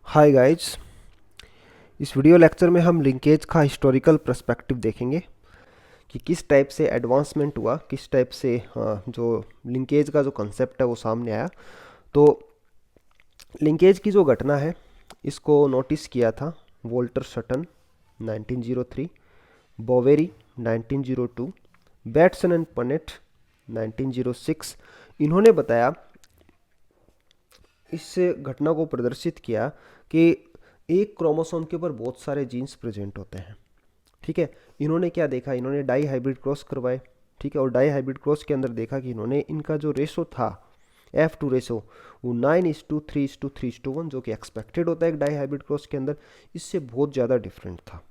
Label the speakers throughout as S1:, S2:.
S1: Hi guys. इस video lecture में हम लिंकेज का हिस्टोरिकल पर्सपेक्टिव देखेंगे कि किस टाइप से एडवांसमेंट हुआ, किस टाइप से जो लिंकेज का जो कंसेप्ट है वो सामने आया। तो लिंकेज की जो घटना है इसको नोटिस किया था Walter Sutton 1903, Boveri 1902, Bateson and Punnett 1906। इन्होंने बताया, इस घटना को प्रदर्शित किया कि एक क्रोमोसोम के ऊपर बहुत सारे जीन्स प्रेजेंट होते हैं। ठीक है, इन्होंने क्या देखा, इन्होंने डाई हाइब्रिड क्रॉस करवाए। ठीक है, और डाई हाइब्रिड क्रॉस के अंदर देखा कि इन्होंने इनका जो रेशो था F2 रेशो वो 9:3:3:1 जो कि एक्सपेक्टेड होता है एक डाई हाइब्रिड क्रॉस के अंदर, इससे बहुत ज़्यादा डिफरेंट था।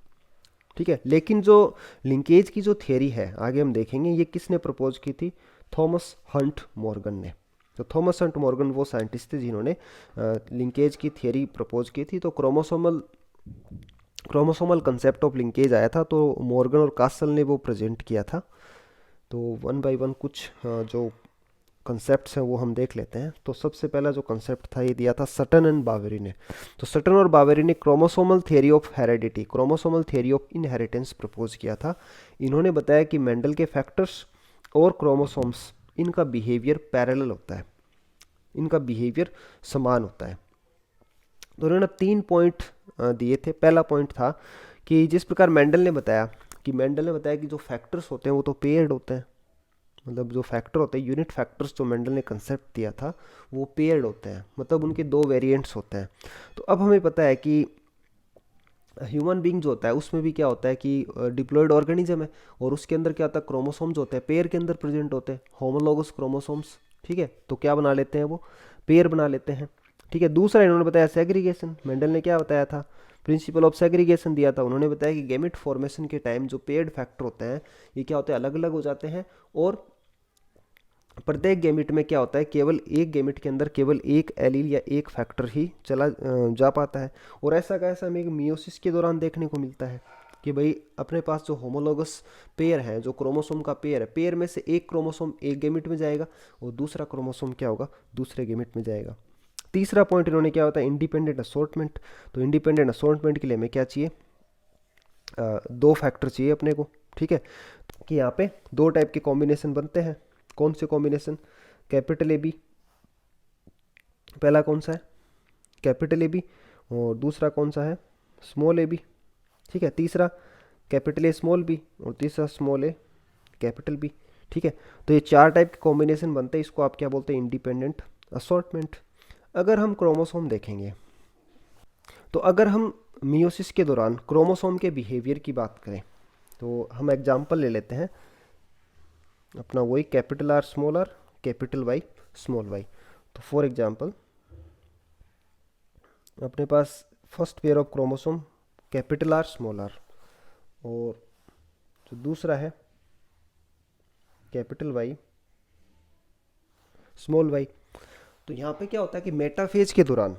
S1: ठीक है, लेकिन जो लिंकेज की जो थियरी है आगे हम देखेंगे ये किसने प्रपोज की थी, थॉमस हंट मॉर्गन ने। तो थॉमस हंट मॉर्गन वो साइंटिस्ट थे जिन्होंने लिंकेज की थियरी प्रपोज की थी। तो क्रोमोसोमल कंसेप्ट ऑफ लिंकेज आया था, तो मॉर्गन और कासल ने वो प्रेजेंट किया था। तो वन बाय वन कुछ जो कंसेप्ट्स हैं वो हम देख लेते हैं। तो सबसे पहला जो कंसेप्ट था ये दिया था सटन एंड बावेरी ने। तो सटन और बावेरी ने chromosomal theory of heredity, chromosomal theory of inheritance propose किया था। इन्होंने बताया कि मेंडल के फैक्टर्स और क्रोमोसोम्स, इनका बिहेवियर पैरेलल होता है, इनका बिहेवियर समान होता है। तो उन्होंने 3 पॉइंट दिए थे। पहला पॉइंट था कि जिस प्रकार मेंडल ने बताया कि जो फैक्टर्स होते हैं वो तो पेयर्ड होते हैं, मतलब जो फैक्टर होते हैं, यूनिट फैक्टर्स जो मेंडल ने कंसेप्ट दिया था वो पेयर्ड होते हैं, मतलब उनके दो वेरिएंट्स होते हैं। तो अब हमें पता है कि ह्यूमन बींग जो होता है उसमें भी क्या होता है कि डिप्लॉयड ऑर्गेनिज्म है, और उसके अंदर क्या होता है, क्रोमोसोम्स होते हैं, पेयर के अंदर प्रेजेंट होते हैं, होमोलोगस क्रोमोसोम्स। ठीक है, तो क्या बना लेते हैं, वो पेयर बना लेते हैं। ठीक है, दूसरा इन्होंने बताया सेग्रीगेशन। मेंडल ने क्या बताया था, प्रिंसिपल ऑफ सेग्रीगेशन दिया था। उन्होंने बताया कि गैमेट फॉर्मेशन के टाइम जो पेयर्ड फैक्टर होते हैं ये क्या होते हैं, अलग अलग हो जाते हैं, और प्रत्येक गैमेट में क्या होता है, केवल एक गैमेट के अंदर केवल एक एलील या एक फैक्टर ही जा पाता है। और ऐसा का ऐसा हमें मियोसिस के दौरान देखने को मिलता है कि भाई अपने पास जो होमोलोगस पेयर है, जो क्रोमोसोम का पेयर है, पेयर में से एक क्रोमोसोम एक गैमेट में जाएगा और दूसरा क्रोमोसोम क्या होगा, दूसरे गैमेट में जाएगा। तीसरा पॉइंट इन्होंने क्या होता है, इंडिपेंडेंट असॉर्टमेंट। तो इंडिपेंडेंट असॉर्टमेंट के लिए हमें क्या चाहिए, दो फैक्टर चाहिए अपने को। ठीक है, कि यहाँ पे दो टाइप के कॉम्बिनेशन बनते हैं। कौन से कॉम्बिनेशन, कैपिटल ए बी, पहला कौन सा है, कैपिटल ए बी, और दूसरा कौन सा है, स्मॉल ए बी। ठीक है, तीसरा कैपिटल ए स्मॉल बी, और तीसरा स्मॉल ए कैपिटल बी। ठीक है, तो ये चार टाइप के कॉम्बिनेशन बनते हैं, इसको आप क्या बोलते हैं, इंडिपेंडेंट असॉर्टमेंट। अगर हम क्रोमोसोम देखेंगे, तो अगर हम मियोसिस के दौरान क्रोमोसोम के बिहेवियर की बात करें, तो हम एग्जांपल ले लेते हैं अपना, वही capital R small R, capital Y small Y. तो फॉर एग्जांपल अपने पास first pair of chromosome capital R small R, और जो दूसरा है कैपिटल वाई स्मॉल वाई। तो यहाँ पे क्या होता है कि मेटाफेज के दौरान,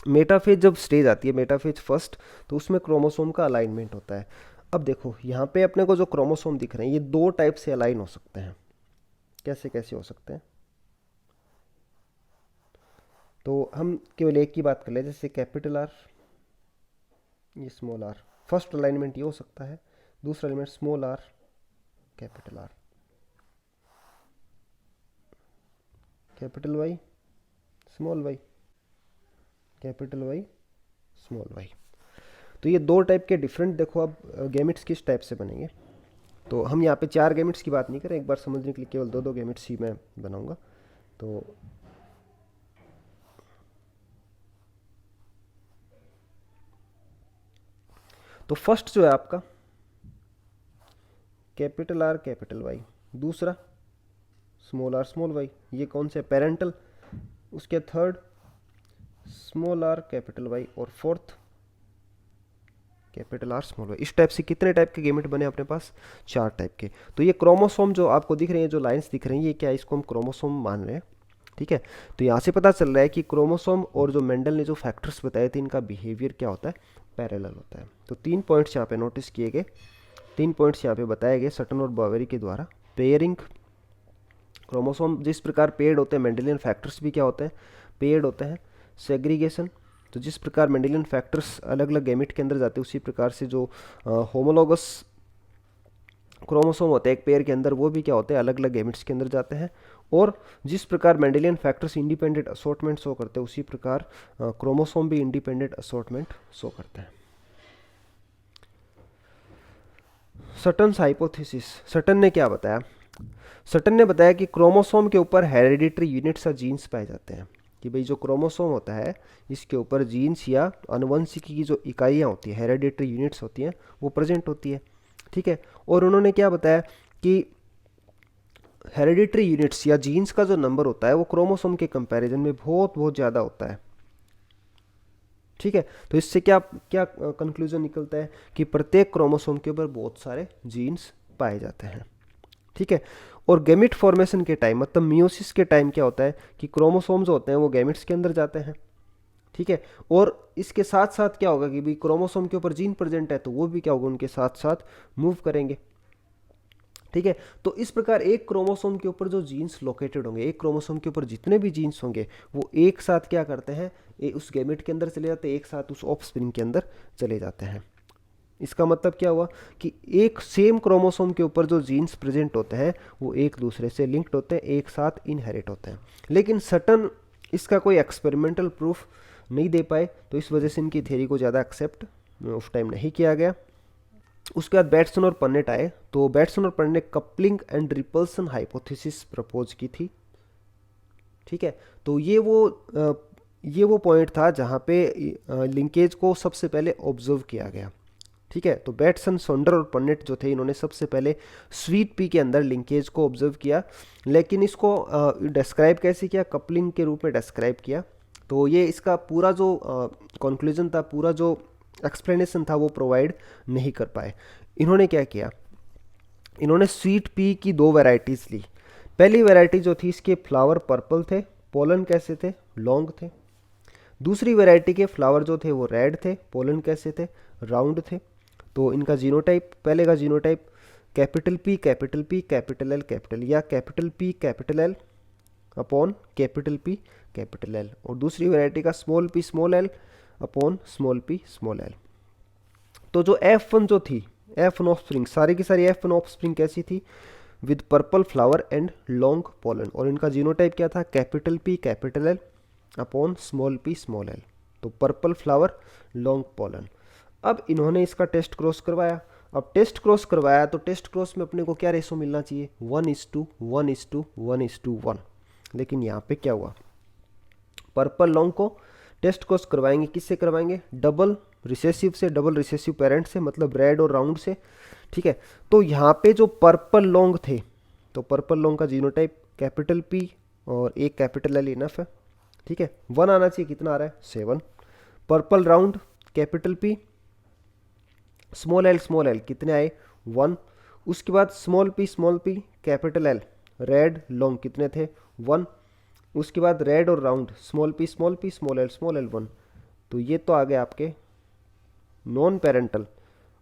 S1: मेटाफेज जब स्टेज आती है, मेटाफेज फर्स्ट, तो उसमें क्रोमोसोम का अलाइनमेंट होता है। अब देखो यहाँ पे अपने को जो क्रोमोसोम दिख रहे हैं ये दो टाइप से अलाइन हो सकते हैं। कैसे कैसे हो सकते हैं, तो हम केवल एक की बात कर ले, जैसे कैपिटल आर, ये स्मॉल आर, फर्स्ट अलाइनमेंट ये हो सकता है। दूसरा alignment small R capital R, capital Y small Y, capital Y small Y. तो ये दो टाइप के डिफरेंट, देखो अब गैमेट्स किस टाइप से बनेंगे। तो हम यहाँ पे चार गैमेट्स की बात नहीं करें, एक बार समझने के लिए केवल दो दो गैमेट्स ही मैं बनाऊंगा। तो फर्स्ट जो है आपका कैपिटल आर कैपिटल वाई, दूसरा स्मॉल आर स्मॉल वाई, ये कौन से पेरेंटल। उसके third small R capital Y, और fourth capital R small Y. इस टाइप से कितने टाइप के गेमेट बने अपने पास, चार टाइप के। तो ये क्रोमोसोम जो आपको दिख रहे हैं, जो लाइंस दिख रही हैं, ये क्या है, इसको हम क्रोमोसोम मान रहे हैं। ठीक है, तो यहाँ से पता चल रहा है कि क्रोमोसोम और जो मेंडल ने जो फैक्टर्स बताए थे इनका बिहेवियर क्या होता है, पैरेलल होता है। तो 3 पॉइंट्स यहाँ पे नोटिस किए गए, 3 पॉइंट्स यहाँ पे बताए गए सटन और बावेरी के द्वारा। पेयरिंग, क्रोमोसोम जिस प्रकार पेयर्ड होते हैं, मेंडेलियन फैक्टर्स भी क्या होते हैं, पेयर्ड होते हैं। सेग्रीगेशन, तो जिस प्रकार मेंडेलियन फैक्टर्स अलग अलग गैमेट के अंदर जाते हैं, उसी प्रकार से जो होमोलोगस क्रोमोसोम होते हैं एक पेयर के अंदर, वो भी क्या होते हैं, अलग अलग गैमेट्स के अंदर जाते हैं। और जिस प्रकार Mendelian factors independent assortment show करते हैं, उसी प्रकार क्रोमोसोम भी इंडिपेंडेंट असॉर्टमेंट शो करते हैं। सटन्स हाइपोथेसिस, सटन ने क्या बताया? सटन ने बताया कि क्रोमोसोम के ऊपर हेरिडिटरी यूनिट्स या जीन्स पाए जाते हैं, कि भाई जो क्रोमोसोम होता है इसके ऊपर जीन्स या आनुवंशिकी की जो इकाइयाँ होती है, हेरिडिटरी यूनिट्स होती हैं, वो प्रेजेंट होती है। ठीक है, और उन्होंने क्या बताया कि हेरिडिटरी यूनिट्स या जीन्स का जो नंबर होता है वो क्रोमोसोम के कंपैरिजन में बहुत बहुत ज़्यादा होता है। ठीक है, तो इससे क्या क्या कंक्लूजन निकलता है कि प्रत्येक क्रोमोसोम के ऊपर बहुत सारे जीन्स पाए जाते हैं। ठीक है, और गैमिट फॉर्मेशन के टाइम, मतलब मियोसिस के टाइम क्या होता है कि क्रोमोसोम्स होते हैं वो गैमिट्स के अंदर जाते हैं। ठीक है, और इसके साथ साथ क्या होगा कि भाई क्रोमोसोम के ऊपर जीन प्रेजेंट है तो वो भी क्या होगा, उनके साथ साथ मूव करेंगे। ठीक है, तो इस प्रकार एक क्रोमोसोम के ऊपर जो जीन्स लोकेटेड होंगे, एक क्रोमोसोम के ऊपर जितने भी जीन्स होंगे वो एक साथ क्या करते हैं, उस गैमेट के अंदर चले जाते हैं, एक साथ उस ऑफस्प्रिंग के अंदर चले जाते हैं। इसका मतलब क्या हुआ कि एक सेम क्रोमोसोम के ऊपर जो जीन्स प्रेजेंट होते हैं वो एक दूसरे से लिंक्ड होते हैं, एक साथ इनहेरिट होते हैं। लेकिन सटन इसका कोई एक्सपेरिमेंटल प्रूफ नहीं दे पाए, तो इस वजह से इनकी थ्योरी को ज़्यादा एक्सेप्ट उस टाइम नहीं किया गया। उसके बाद बैटसन और पन्नेट आए, तो बैटसन और पन्नेट ने coupling and repulsion hypothesis propose की थी। ठीक है, तो ये वो पॉइंट था जहाँ पे लिंकेज को सबसे पहले ऑब्जर्व किया गया। ठीक है, तो बैटसन, सोंडर और पन्नेट जो थे, इन्होंने सबसे पहले स्वीट पी के अंदर लिंकेज को ऑब्जर्व किया, लेकिन इसको डिस्क्राइब कैसे किया, कपलिंग के रूप में डिस्क्राइब किया। तो ये इसका पूरा जो कंक्लूजन था, पूरा जो एक्सप्लेनेशन था, वो प्रोवाइड नहीं कर पाए। इन्होंने क्या किया, इन्होंने स्वीट पी की दो वैरायटीज़ ली। पहली वैरायटी जो थी, इसके फ्लावर पर्पल थे, पोलन कैसे थे, लॉन्ग थे। दूसरी वैरायटी के फ्लावर जो थे वो रेड थे, पोलन कैसे थे, राउंड थे। तो इनका जीनोटाइप, पहले का genotype capital P capital P capital L capital, या capital P capital L upon capital P capital L, और दूसरी वैरायटी का small P small L upon small P small L. तो जो F1 जो थी, F1 ऑफ स्प्रिंग, सारी की सारी F1 ऑफ स्प्रिंग कैसी थी, with purple flower and long pollen, और इनका जीनोटाइप क्या था, capital P capital L upon small P small L. तो पर्पल फ्लावर, लॉन्ग पोलन। अब इन्होंने इसका टेस्ट क्रॉस करवाया। अब टेस्ट क्रॉस करवाया तो टेस्ट क्रॉस में अपने को क्या रेशो मिलना चाहिए, 1:1:1:1:1। लेकिन यहाँ पे क्या हुआ, पर्पल लॉन्ग को टेस्ट क्रॉस करवाएंगे, किससे करवाएंगे, डबल रिसेसिव से, डबल रिसेसिव पेरेंट से, मतलब रेड और राउंड से। ठीक है, तो यहाँ पे जो पर्पल लॉन्ग थे, तो पर्पल लॉन्ग का जीनोटाइप कैपिटल पी और एक कैपिटल एल इनफ है। ठीक है, 1 आना चाहिए, कितना आ रहा है, 7। Purple round capital P small L कितने आए, 1। उसके बाद small P capital L red long कितने थे, 1। उसके बाद रेड और round small P small L 1। तो ये तो आ गए आपके नॉन पेरेंटल,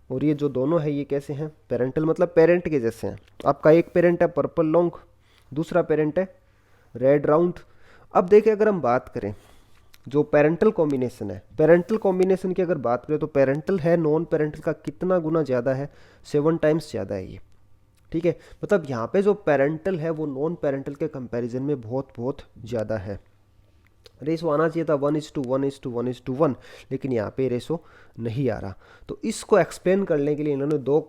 S1: और ये जो दोनों है ये कैसे हैं, पेरेंटल, मतलब पेरेंट के जैसे हैं। आपका एक पेरेंट है पर्पल लॉन्ग, दूसरा पेरेंट है रेड राउंड। अब देखें, अगर हम बात करें जो पेरेंटल कॉम्बिनेशन है, पेरेंटल कॉम्बिनेशन की अगर बात करें तो पेरेंटल है नॉन पेरेंटल का कितना गुना ज़्यादा है, 7 टाइम्स ज़्यादा है ये। ठीक है, मतलब यहाँ पे जो पेरेंटल है वो नॉन पेरेंटल के कंपैरिजन में बहुत बहुत ज़्यादा है। रेशो आना चाहिए था 1:1:1:1, लेकिन यहाँ पे रेशो नहीं आ रहा। तो इसको एक्सप्लेन करने के लिए इन्होंने दो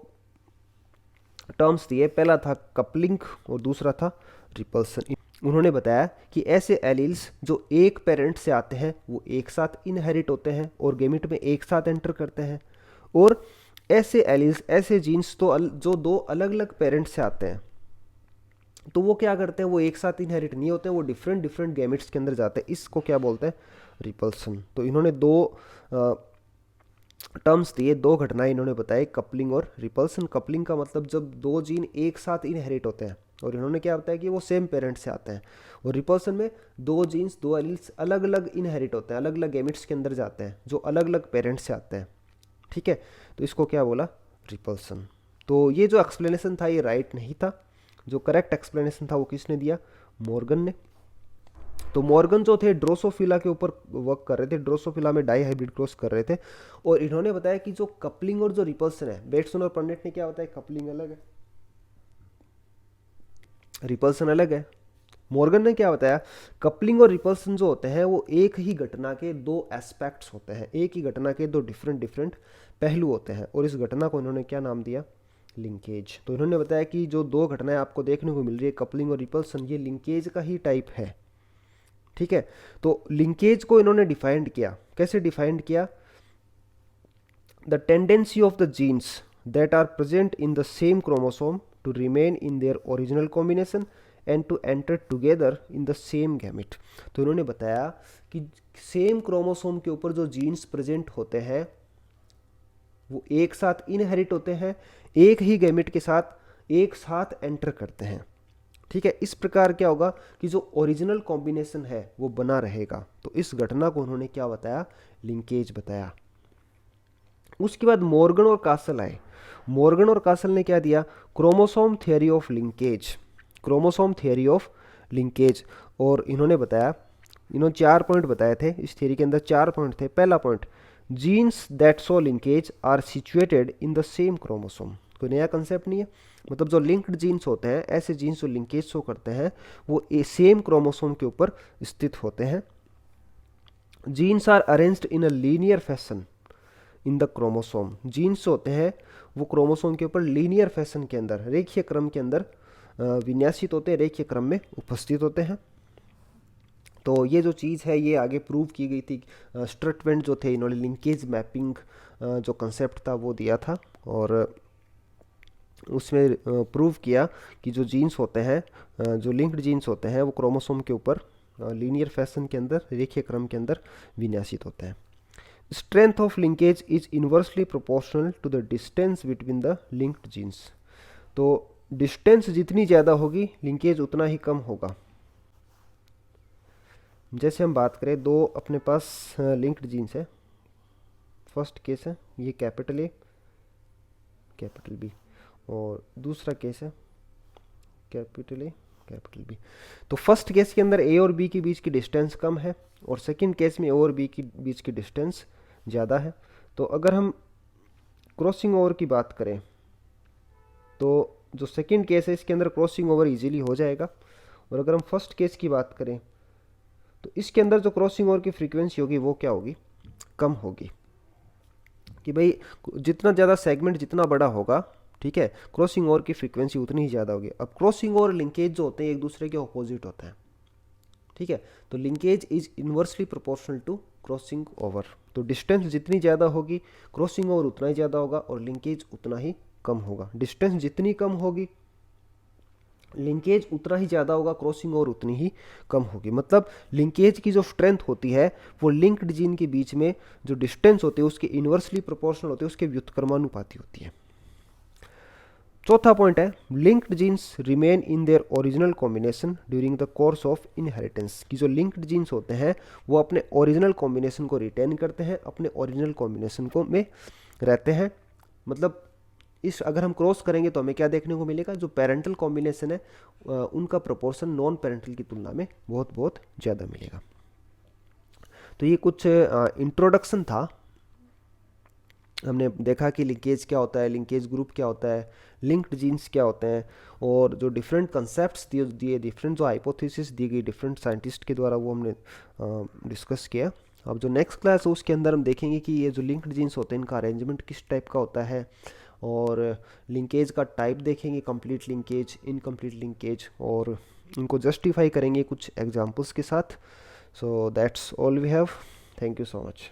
S1: टर्म्स दिए, पहला था कपलिंग और दूसरा था रिपल्सन। उन्होंने बताया कि ऐसे एलील्स जो एक पेरेंट से आते हैं वो एक साथ इनहेरिट होते हैं और गेमिट में एक साथ एंटर करते हैं, और ऐसे एलील्स, ऐसे जीन्स तो जो दो अलग अलग पेरेंट से आते हैं तो वो क्या करते हैं, वो एक साथ इनहेरिट नहीं होते हैं, वो डिफरेंट डिफरेंट गैमेट्स के अंदर जाते हैं। इसको क्या बोलते हैं, रिपल्सन। तो इन्होंने दो टर्म्स दिए, दो घटनाएं इन्होंने बताई, कपलिंग और रिपल्सन। कपलिंग का मतलब जब दो जीन एक साथ इनहेरिट होते हैं, और इन्होंने क्या बताया कि वो सेम पेरेंट से आते हैं। और रिपल्सन में दो जीन्स, दो एलील्स अलग अलग इनहेरिट होते हैं, अलग अलग गैमेट्स के अंदर जाते हैं जो अलग अलग पेरेंट से आते हैं। ठीक है, तो इसको क्या बोला, रिपल्सन। तो ये जो एक्सप्लेनेशन था ये राइट नहीं था, जो करेक्ट एक्सप्लेनेशन था वो किसने दिया, मॉर्गन ने। तो मॉर्गन जो थे ड्रोसोफिला के ऊपर वर्क कर रहे थे, ड्रोसोफिला में डाई हाइब्रिड क्रॉस कर रहे थे, और इन्होंने बताया कि जो कपलिंग और जो रिपल्सन है, बेट्सन और पंडित ने क्या बताया, कपलिंग अलग है, रिपल्सन अलग है। मॉर्गन ने क्या बताया, कपलिंग और रिपल्सन जो होते हैं वो एक ही घटना के दो एस्पेक्ट्स होते हैं, एक ही घटना के दो डिफरेंट डिफरेंट पहलू होते हैं, और इस घटना को इन्होंने क्या नाम दिया, लिंकेज। तो इन्होंने बताया कि जो दो घटनाएं आपको देखने को मिल रही है, कपलिंग और रिपल्सन, ये लिंकेज का ही टाइप है। ठीक है, तो लिंकेज को इन्होंने डिफाइंड किया, कैसे डिफाइंड किया, the tendency of the genes that are present in the same chromosome to remain in their original combination and to enter together in the same gamete. तो इन्होंने बताया कि सेम क्रोमोसोम के ऊपर जो जीन्स प्रेजेंट होते हैं वो एक साथ इनहेरिट होते हैं, एक ही गैमेट के साथ एक साथ एंटर करते हैं। ठीक है, इस प्रकार क्या होगा कि जो ओरिजिनल कॉम्बिनेशन है वो बना रहेगा। तो इस घटना को उन्होंने क्या बताया, लिंकेज बताया। उसके बाद मॉर्गन और कासल आए। मॉर्गन और कासल ने क्या दिया, chromosome theory of linkage, chromosome theory of linkage. और इन्होंने बताया, इन्होंने 4 पॉइंट बताए थे, इस थियरी के अंदर 4 पॉइंट थे। पहला point, genes that show linkage are situated in the same chromosome. कोई नया कंसेप्ट नहीं है, मतलब जो लिंक्ड जीन्स होते हैं, ऐसे जीन्स जो लिंकेज शो करते हैं वो सेम क्रोमोसोम के ऊपर स्थित होते हैं। Genes are arranged in a linear fashion in the chromosome. Genes होते हैं वो क्रोमोसोम के ऊपर लीनियर फैशन के अंदर, रेखीय क्रम के अंदर विन्यासित होते हैं, रेखीय क्रम में उपस्थित होते हैं। तो ये जो चीज़ है ये आगे प्रूव की गई थी। स्ट्रटवेंट जो थे, इन्होंने लिंकेज मैपिंग जो कंसेप्ट था वो दिया था, और उसमें प्रूव किया कि जो जीन्स होते हैं, जो लिंक्ड जीन्स होते हैं वो क्रोमोसोम के ऊपर लीनियर फैशन के अंदर, रेखीय क्रम के अंदर विन्यासित होते हैं। Strength of linkage is inversely proportional to the distance between the linked genes. तो डिस्टेंस जितनी ज़्यादा होगी लिंकेज उतना ही कम होगा। जैसे हम बात करें, दो अपने पास लिंक्ड जीन्स है, फर्स्ट केस है ये कैपिटल ए कैपिटल बी, और दूसरा केस है कैपिटल ए कैपिटल बी। तो फर्स्ट केस के अंदर ए और बी के बीच की डिस्टेंस कम है, और सेकंड केस में ए और बी के बीच की डिस्टेंस ज़्यादा है। तो अगर हम क्रॉसिंग ओवर की बात करें तो जो सेकंड केस है इसके अंदर क्रॉसिंग ओवर इजीली हो जाएगा, और अगर हम फर्स्ट केस की बात करें तो इसके अंदर जो क्रॉसिंग ओवर की फ्रीक्वेंसी होगी वो क्या होगी, कम होगी। कि भाई जितना ज़्यादा सेगमेंट जितना बड़ा होगा, ठीक है, क्रॉसिंग ओवर की फ्रीक्वेंसी उतनी ही ज़्यादा होगी। अब क्रॉसिंग ओवर लिंकेज जो होते हैं एक दूसरे के ऑपोजिट होते हैं। ठीक है, तो linkage is inversely proportional to crossing over. तो डिस्टेंस जितनी ज़्यादा होगी क्रॉसिंग ओवर उतना ही ज़्यादा होगा, और लिंकेज उतना ही कम होगा। डिस्टेंस जितनी कम होगी लिंकेज उतना ही ज़्यादा होगा, क्रॉसिंग ओवर उतनी ही कम होगी। मतलब लिंकेज की जो स्ट्रेंथ होती है वो लिंक्ड जीन के बीच में जो डिस्टेंस होती है उसके इन्वर्सली प्रोपोर्शनल होती है, उसके व्युत्क्रमानुपाती होती है। चौथा पॉइंट है, linked genes remain in their original combination during the course of inheritance. की जो लिंक्ड जीन्स होते हैं वो अपने ओरिजिनल कॉम्बिनेशन को रिटेन करते हैं, अपने ओरिजिनल कॉम्बिनेशन को में रहते हैं। मतलब इस अगर हम क्रॉस करेंगे तो हमें क्या देखने को मिलेगा, जो पेरेंटल कॉम्बिनेशन है उनका प्रोपोर्शन नॉन पेरेंटल की तुलना में बहुत बहुत ज़्यादा मिलेगा। तो ये कुछ इंट्रोडक्शन था। हमने देखा कि लिंकेज क्या होता है, लिंकेज ग्रुप क्या होता है, लिंक्ड जीन्स क्या होते हैं, और जो डिफरेंट कंसेप्ट्स दिए डिफरेंट जो हाइपोथेसिस दी गई डिफरेंट साइंटिस्ट के द्वारा वो हमने डिस्कस किया। अब जो नेक्स्ट क्लास है उसके अंदर हम देखेंगे कि ये जो लिंक्ड जीन्स होते हैं इनका अरेंजमेंट किस टाइप का होता है, और लिंकेज का टाइप देखेंगे, कंप्लीट लिंकेज, इनकम्प्लीट लिंकेज, और इनको जस्टिफाई करेंगे कुछ एग्जांपल्स के साथ। So that's all we have. Thank you so much.